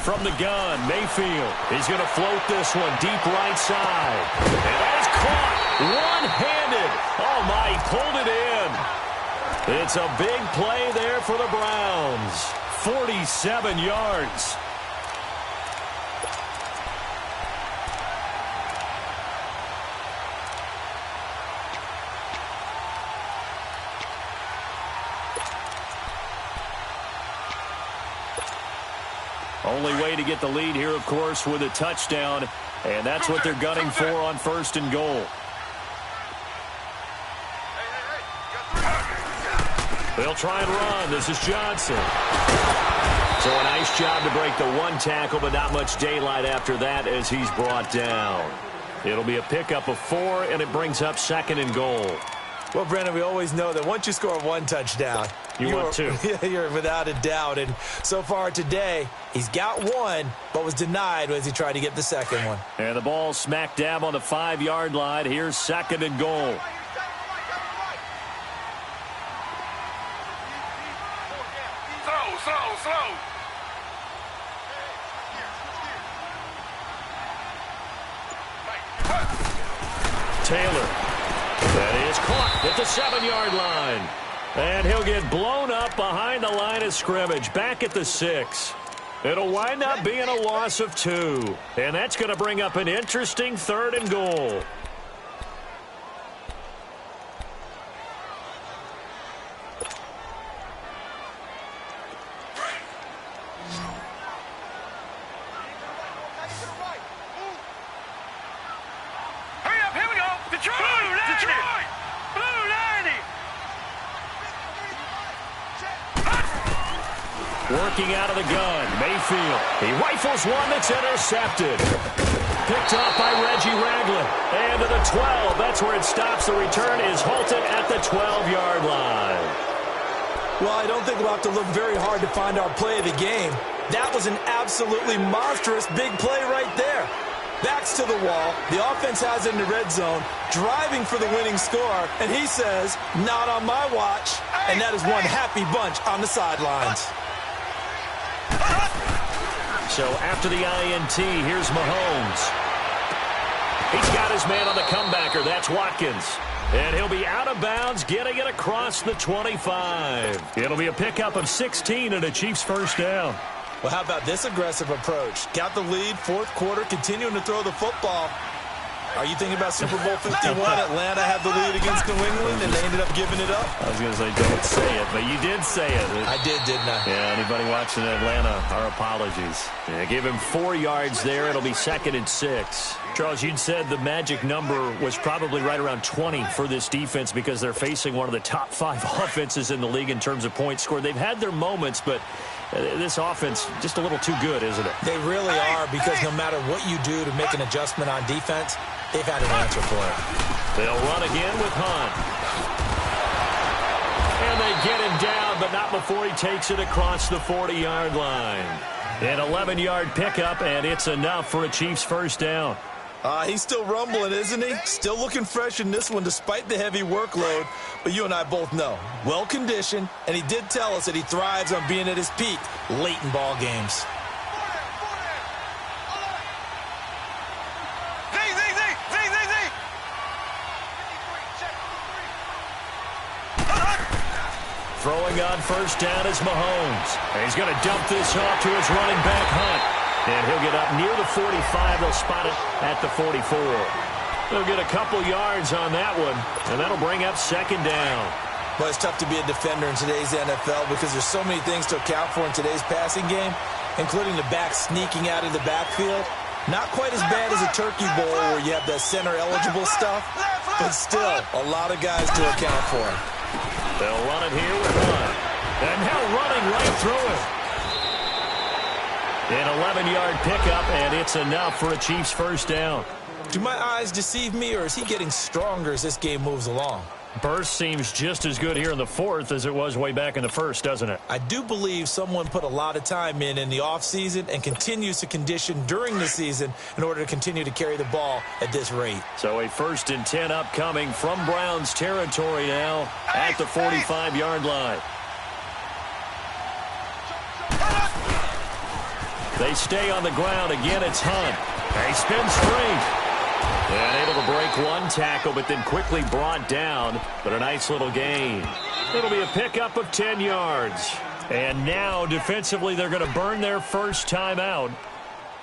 From the gun, Mayfield. He's going to float this one deep right side. And that is caught one-handed. Oh, my, he pulled it in. It's a big play there for the Browns. 47 yards. Only way to get the lead here, of course, with a touchdown, and that's what they're gunning for on 1st and goal. They'll try and run. This is Johnson. So a nice job to break the one tackle, but not much daylight after that as he's brought down. It'll be a pickup of 4, and it brings up 2nd and goal. Well, Brendan, we always know that once you score 1 touchdown, want 2. You're without a doubt. And so far today, he's got 1, but was denied as he tried to get the 2nd one. And the ball smack dab on the 5-yard line. Here's 2nd and goal. Slow. Taylor. That is caught at the 7-yard line. And he'll get blown up behind the line of scrimmage, back at the 6. It'll wind up being a loss of 2. And that's going to bring up an interesting 3rd and goal. Working out of the gun, Mayfield. He rifles one that's intercepted. Picked off by Reggie Ragland. And to the 12. That's where it stops. The return is halted at the 12-yard line. Well, I don't think we'll have to look very hard to find our play of the game. That was an absolutely monstrous big play right there. Backs to the wall. The offense has it in the red zone, driving for the winning score. And he says, not on my watch. And that is one happy bunch on the sidelines. So after the INT, here's Mahomes. He's got his man on the comebacker. That's Watkins. And he'll be out of bounds, getting it across the 25. It'll be a pickup of 16 and a Chiefs first down. Well, how about this aggressive approach? Got the lead, 4th quarter, continuing to throw the football. Are you thinking about Super Bowl 51? Atlanta had the lead against New England, and they ended up giving it up? I was going to say, don't say it, but you did say it. I did, didn't I? Yeah, anybody watching Atlanta, our apologies. Yeah, give him 4 yards there. It'll be 2nd and 6. Charles, you'd said the magic number was probably right around 20 for this defense because they're facing one of the top 5 offenses in the league in terms of points scored. They've had their moments, but this offense just a little too good, isn't it? They really are, because no matter what you do to make an adjustment on defense, they've had an answer for it. They'll run again with Hunt. And they get him down, but not before he takes it across the 40-yard line. An 11-yard pickup, and it's enough for a Chiefs first down. He's still rumbling, isn't he? Still looking fresh in this one despite the heavy workload. But you and I both know, well-conditioned, and he did tell us that he thrives on being at his peak late in ball games. Throwing on first down is Mahomes. And he's going to dump this off to his running back, Hunt. And he'll get up near the 45. They'll spot it at the 44. They'll get a couple yards on that one, and that'll bring up 2nd down. Well, it's tough to be a defender in today's NFL because there's so many things to account for in today's passing game, including the back sneaking out of the backfield. Not quite as bad as a turkey bowl where you have that center-eligible stuff, but still a lot of guys to account for. They'll run it here with Hunt. And now running right through it. An 11-yard pickup, and it's enough for a Chiefs first down. Do my eyes deceive me, or is he getting stronger as this game moves along? Burst seems just as good here in the 4th as it was way back in the 1st, doesn't it? I do believe someone put a lot of time in the offseason and continues to condition during the season in order to continue to carry the ball at this rate. So a 1st and 10 upcoming from Browns territory now at the 45-yard line. They stay on the ground. Again, it's Hunt. They spin straight. And able to break one tackle, but then quickly brought down. But a nice little gain. It'll be a pickup of 10 yards. And now, defensively, they're going to burn their first time out.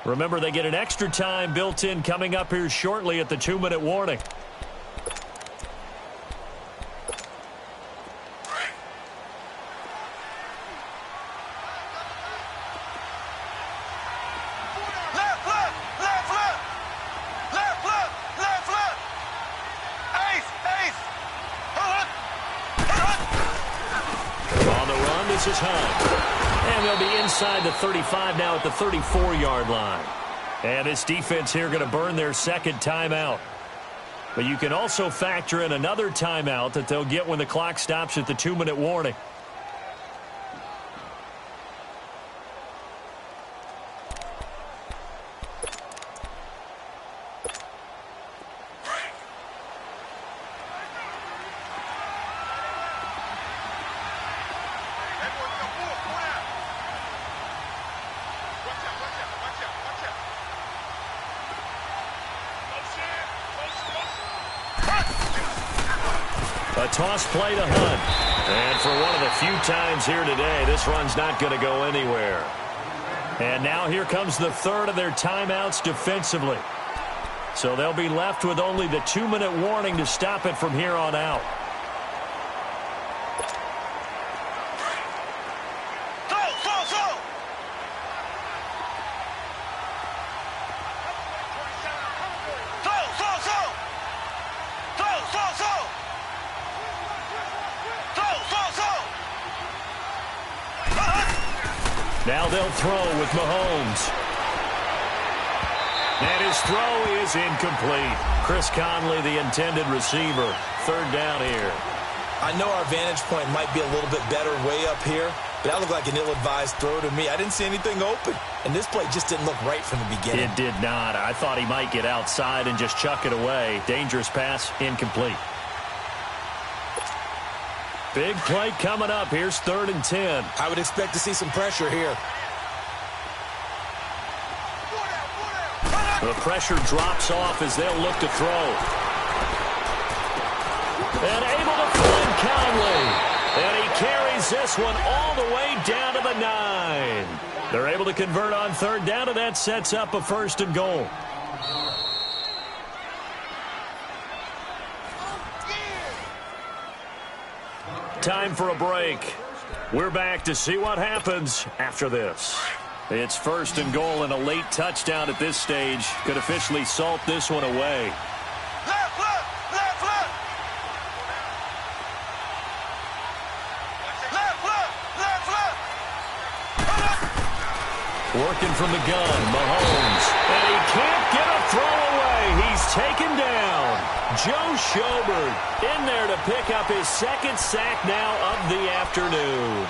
Remember, they get an extra time built in coming up here shortly at the 2-minute warning. This is Hunt. And they'll be inside the 35 now at the 34-yard line. And this defense here going to burn their second timeout. But you can also factor in another timeout that they'll get when the clock stops at the 2-minute warning. A toss play to Hunt. And for one of the few times here today, this run's not going to go anywhere. And now here comes the third of their timeouts defensively. So they'll be left with only the 2-minute warning to stop it from here on out. Now they'll throw with Mahomes. And his throw is incomplete. Chris Conley, the intended receiver. Third down here. I know our vantage point might be a little bit better way up here, but that looked like an ill-advised throw to me. I didn't see anything open, and this play just didn't look right from the beginning. It did not. I thought he might get outside and just chuck it away. Dangerous pass, incomplete. Big play coming up. Here's 3rd and 10. I would expect to see some pressure here. The pressure drops off as they'll look to throw. And able to find Conley. And he carries this one all the way down to the 9. They're able to convert on 3rd down, and that sets up a 1st and goal. Time for a break. We're back to see what happens after this. It's 1st and goal, and a late touchdown at this stage could officially salt this one away. Left, left, left, left. Left, left, left, left. Working from the gun, Mahomes. And he can't get a throw away. He's taken down. Joe Schobert in there to pick up his 2nd sack now of the afternoon.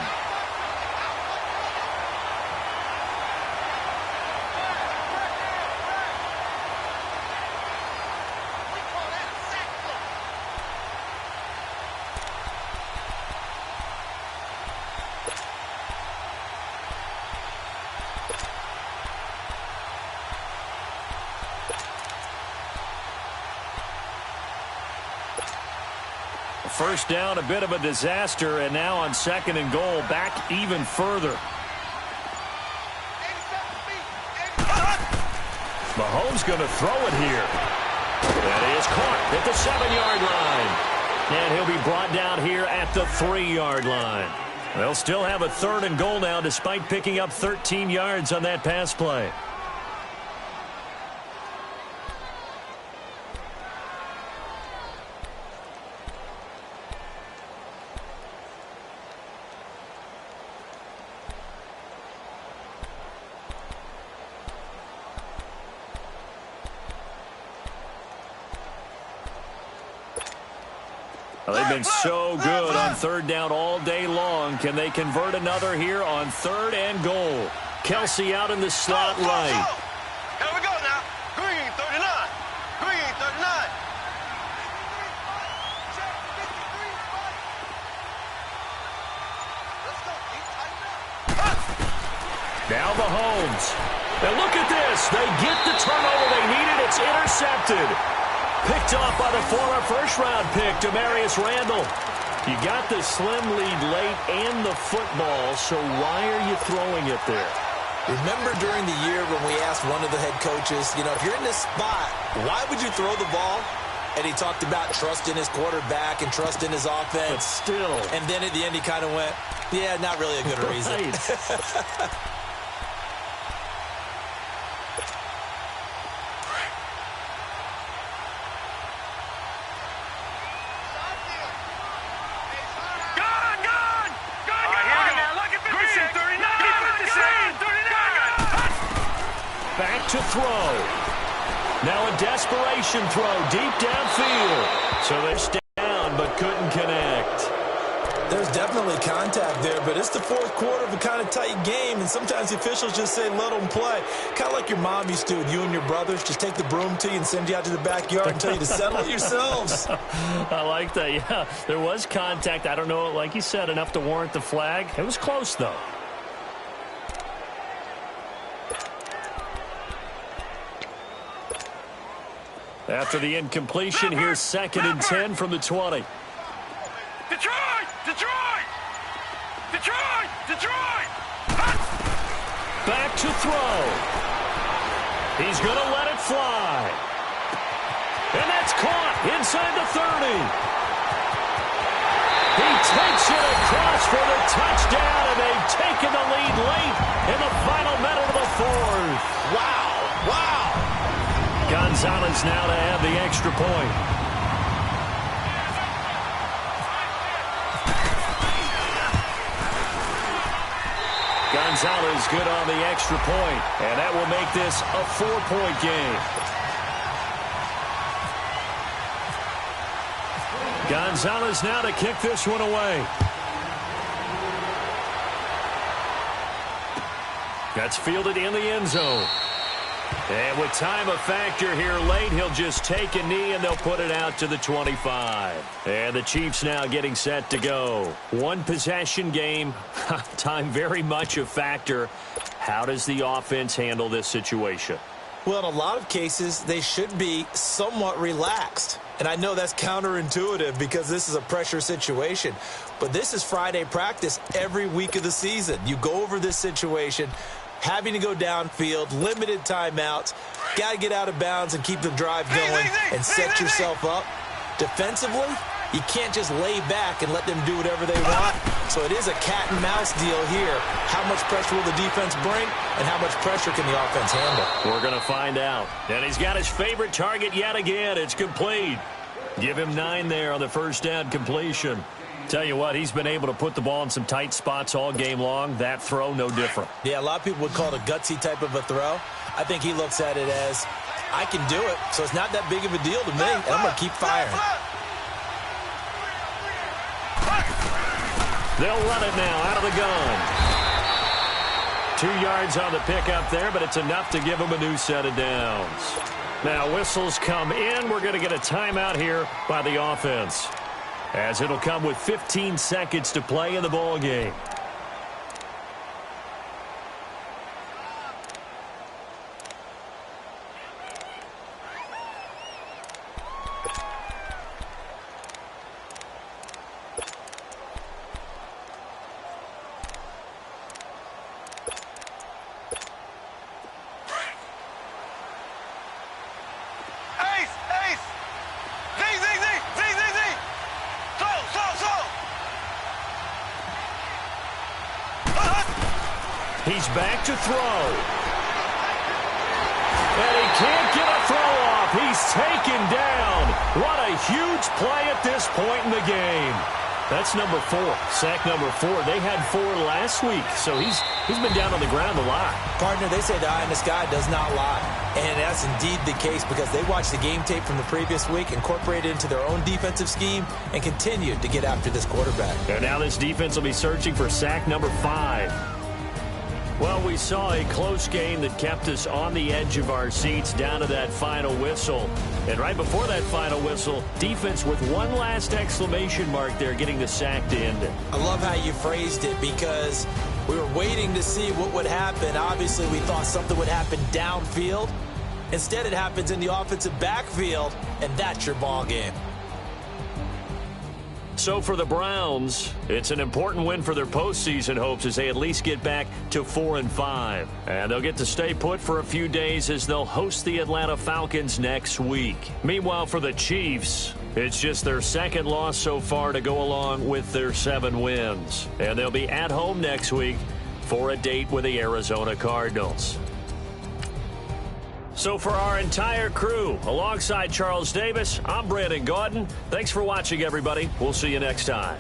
First down, a bit of a disaster, and now on 2nd and goal, back even further. Mahomes going to throw it here. That is caught at the 7-yard line. And he'll be brought down here at the 3-yard line. They'll still have a 3rd and goal now despite picking up 13 yards on that pass play. They've been so good on 3rd down all day long. Can they convert another here on 3rd and goal? Kelsey out in the slot right. Here we go now. Green, 39. Green, 39. Now Mahomes. And look at this. They get the turnover they needed. It's intercepted. Picked off by the former first-round pick, Demarius Randall. You got the slim lead late and the football, so why are you throwing it there? Remember during the year when we asked one of the head coaches, you know, if you're in this spot, why would you throw the ball? And he talked about trust in his quarterback and trust in his offense. But still. And then at the end he kind of went, yeah, not really a good reason. to throw. Now a desperation throw deep downfield. So they're down but couldn't connect. There's definitely contact there, but it's the fourth quarter of a kind of tight game, and sometimes the officials just say let them play. Kind of like your mom used to with you and your brothers. Just take the broom to you and send you out to the backyard and tell you to settle it yourselves. I like that, yeah. There was contact. I don't know, like you said, enough to warrant the flag. It was close, though. After the incompletion, here's 2nd and 10 from the 20. Detroit! Detroit! Detroit! Detroit! Back to throw. He's going to let it fly. And that's caught inside the 30. He takes it across for the touchdown, and they've taken the lead late in the final minute of the fourth. Wow. Wow. Gonzalez now to have the extra point. Gonzalez good on the extra point, and that will make this a 4-point game. Gonzalez now to kick this one away. That's fielded in the end zone. And with time a factor here late, he'll just take a knee and they'll put it out to the 25. And the Chiefs now getting set to go. One possession game. Time very much a factor. How does the offense handle this situation? Well, in a lot of cases, they should be somewhat relaxed. And I know that's counterintuitive because this is a pressure situation. But this is Friday practice every week of the season. You go over this situation, having to go downfield, limited timeouts, got to get out of bounds and keep the drive going and set yourself up. Defensively, you can't just lay back and let them do whatever they want. So it is a cat and mouse deal here. How much pressure will the defense bring and how much pressure can the offense handle? We're going to find out. And he's got his favorite target yet again. It's complete. Give him 9 there on the first down completion. Tell you what, he's been able to put the ball in some tight spots all game long. That throw, no different. Yeah, a lot of people would call it a gutsy type of a throw. I think he looks at it as, I can do it, so it's not that big of a deal to me, and I'm going to keep firing. They'll run it now out of the gun. 2 yards on the pickup there, but it's enough to give them a new set of downs. Now whistles come in. We're going to get a timeout here by the offense, as it'll come with 15 seconds to play in the ball game. He's back to throw. And he can't get a throw off. He's taken down. What a huge play at this point in the game. That's number 4. Sack number 4. They had 4 last week, so he's been down on the ground a lot. Partner, they say the eye in the sky does not lie. And that's indeed the case because they watched the game tape from the previous week, incorporated it into their own defensive scheme, and continued to get after this quarterback. And now this defense will be searching for sack number 5. Well, we saw a close game that kept us on the edge of our seats down to that final whistle. And right before that final whistle, defense with one last exclamation mark there, getting the sack to end it. I love how you phrased it because we were waiting to see what would happen. Obviously, we thought something would happen downfield. Instead, it happens in the offensive backfield, and that's your ball game. So for the Browns, it's an important win for their postseason hopes as they at least get back to 4-5. And they'll get to stay put for a few days as they'll host the Atlanta Falcons next week. Meanwhile, for the Chiefs, it's just their second loss so far to go along with their 7 wins. And they'll be at home next week for a date with the Arizona Cardinals. So for our entire crew, alongside Charles Davis, I'm Brandon Gaudin. Thanks for watching, everybody. We'll see you next time.